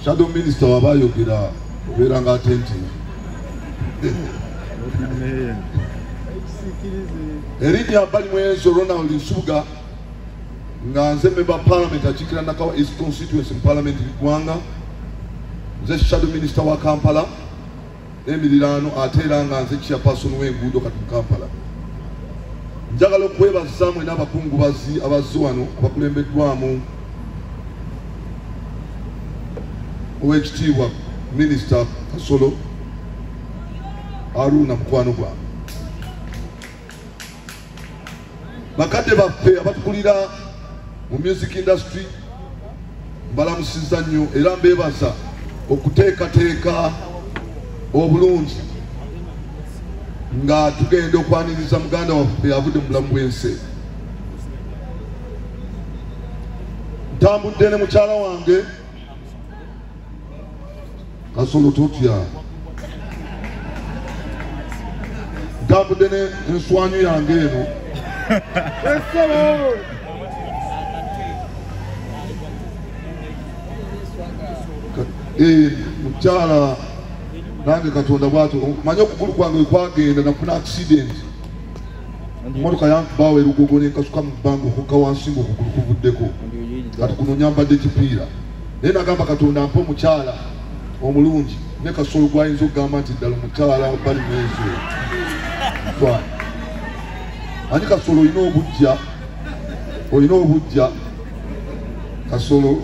Shadow Minister wabayogera obeeranga attentive. Erinnya balimu Enzo Ronald Nsubuga nga nze member parliament akiikirira Nakawa East constituency mu parliament y'eggwanga. Nze Shadow Minister wa Kampala n'emiriraano ate era nga nze chairperson w'enguudo kati mu Kampala. Njagala okwebaza mmwe n'abakungubazi abazze wano abakulembeddwamu Oweekitiibwa Minisita Kasolo Aruna mukwano gwange. Bakadde baffe abatukulira mu music industry mbalamusizza nnyo era mbeebaza okuteekateeka obulungi nga tugenda okwaniriza muganda waffe avudde mu bulamu bw'ensi. Ntambudde ne mukyala wange Kasolo totya. Ntambudde n'enswanyu yange eno. Mukyala nange Katonda bw'atyo manye okugulu kwange kwagenda nafuna accident. Emmotoka yankubaawo erugogo n'enkasuka mu bbanga okukka wansi ng'okugulu kuvuddeko. Kati kuno nyambadde kipiira. Naye nagamba Katonda ampe omukyala omulungi ne Kasolo gw'ayinza okugamba nti ddala omukyala bali mwezo. Ani Kasolo olina obujja Kasolo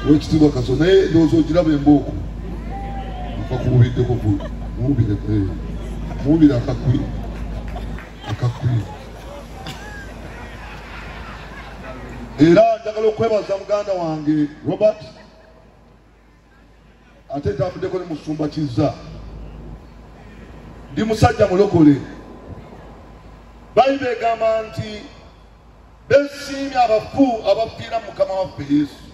Oweekitiibwa Kasolo naye ndowooza ogiraba embooko bakububiddeko mubire akakwi era njagala okwebaza muganda wange Robert ate ntambuddeko ne Musumba Kizza. Ndi musajja mulokole. Bayibuli egamba nti beesiimye abafu abafiira mu Mukama waffe Yesu.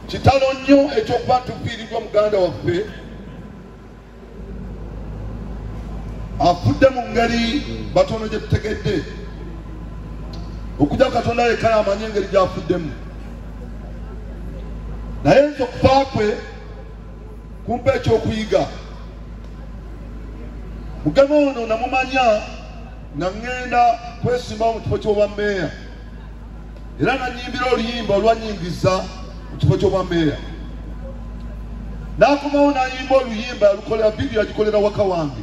Kitalo nnyo ekyokuba tufiiriddwa muganda waffe afudde mu ngeri batono gye tutegedde okujja Katonda yekka amanye engeri gy'afuddemu. Naye nze okufa kwe kumpa ekyokuyiga. Mugema ono namumanya nga ŋŋenda kwesimbawo mu kifo ky'obwammeeya era nanyimbira oluyimba olwanyingiza mu kifo ky'obwammeeya. N'akomawo n'ayimba oluyimba yalukolera vidiyo yagikolera waka wange.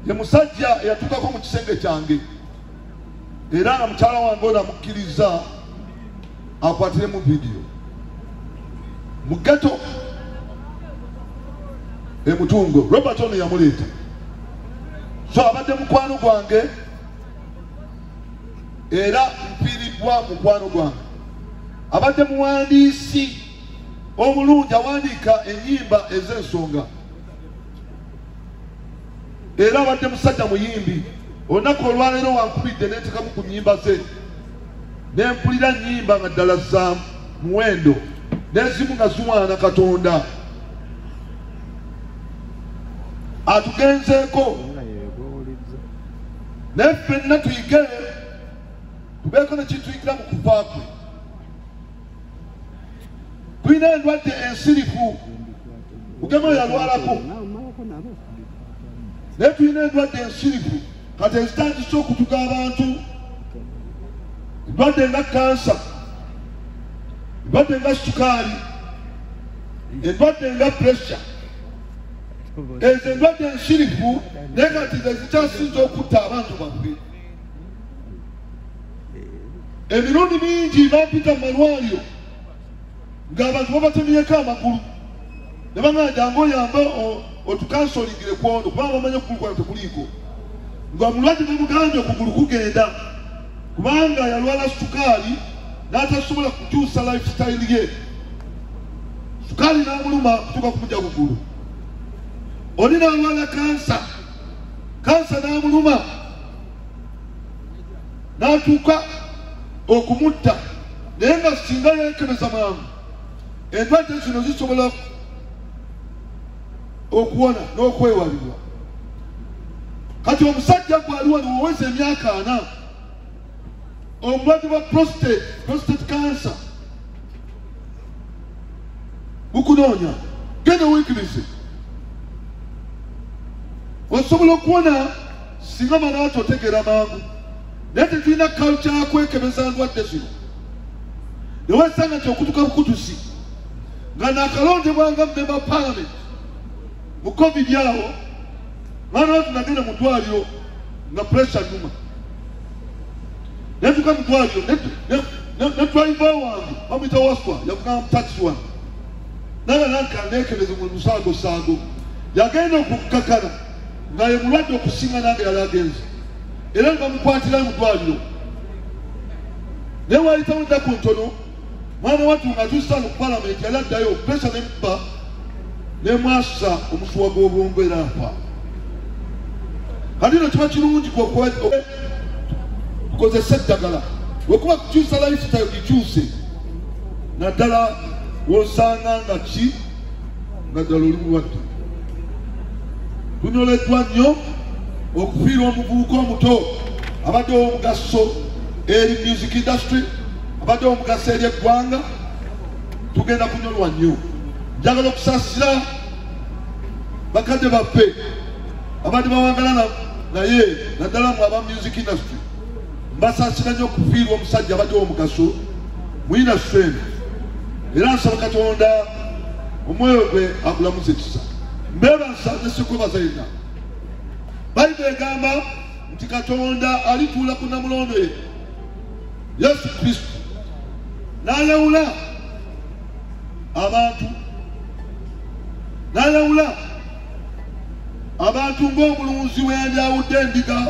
Ye musajja eyatuukako mu kisenge kyange era nga mukyala wange ono amukkiriza akwatiremu vidiyo. Mu ghetto emutungo Robert ono yamuleeta. So abadde mukwano gwange era mpiiriddwa mukwano gwange. Abadde muwandiisi omulungi awandiika ennyimba ez'ensonga era abadde musajja muyimbi. Olunaku olwaleero wankubidde neetekamu ku nnyimba ze nempulira nnyimba nga ddala za muwendo n'ezimu nga ziwaana Katonda. Atugenzeeko naye ffenna tuyige tubeeko ne kituyigira mu kufa kwe. Tulina endwadde ensirifu mugema oyo yalwalako naye tulina endwadde ensirifu kati ezitandise okutuga abantu. Endwadde nga kansa, endwadde nga sukaali, endwadde nga pressure. Ezo endwadde ensirifu naye kati ze zikyasinza okutta abantu baffe. Emirundi mingi bampita mu malwaliro ng'abantu babatemyeko amagulu ne baŋŋamba jangu oyamba otukansolingire ku ono kubanga bamanya okugulu kwana tekuliiko. Ng'omulwadde bamugambye okugulu kugenda kubanga yalwala sukaali n'atasobola kukyusa lifestyle ye. Sukaali n'amuluma kutuuka kumujja kugulu. Oli n'alwala kansa n'amuluma n'atuuka okumutta naye nga singa yeekebeza mangu endwadde zino zisobola okuwona n'okwewalibwa. Kati omusajja gwe ali wano oweza emyaka 4 obulwadde bwa prostate cancer bukunoonya genda weekirize osobola okuwona singa manaati otegeera mangu naye tetulina culture yakwekebeza ndwadde zino newesanga nti okutuka bukutusi nga nakalondebwanga member parliament mu covid awo mwana watu nagenda mu ddwaliro nga pressure numa netuka mu ddwaliro ne driver wange bamwita waswa yavuganga mu taxi wange naye nankanekebeze mu lusaago yagenda okukakana nga ye mulwadde okusinga nange yali agenze era bamukwatira mu ddwaliro naye wayitawo ennaku ntono mwana watu nga tusa mu palamenti yali addayo pressure nemuba nemwasa omusuwa gw'obwongo era afa kati no kiba kirungi tukozesa eddagala wekuba kukyusa lifestyle gikyuse naddala wosanga nga ki nga ddala oli mulwadde tunyoleddwa nnyo okufiirwa omuvubuka omuto abadde omugaso eri music industry abadde omugaso eri eggwanga tugenda kunyolwa nnyo njagala okusaasira bakadde baffe abadde bawangala naye naddala mu aba music industry mbasaasira nnyo okufiirwa omusajja abadde omugaso mu industry era nsaba Katonda omwoyo gwe agulamuze ekisa mbeebaza nesekwebaza yenna bayibuli egamba nti Katonda alituula ku namulondo ye Yesu Kristo n'ayawula abantu ng'omulunzi we yandyawudde endiga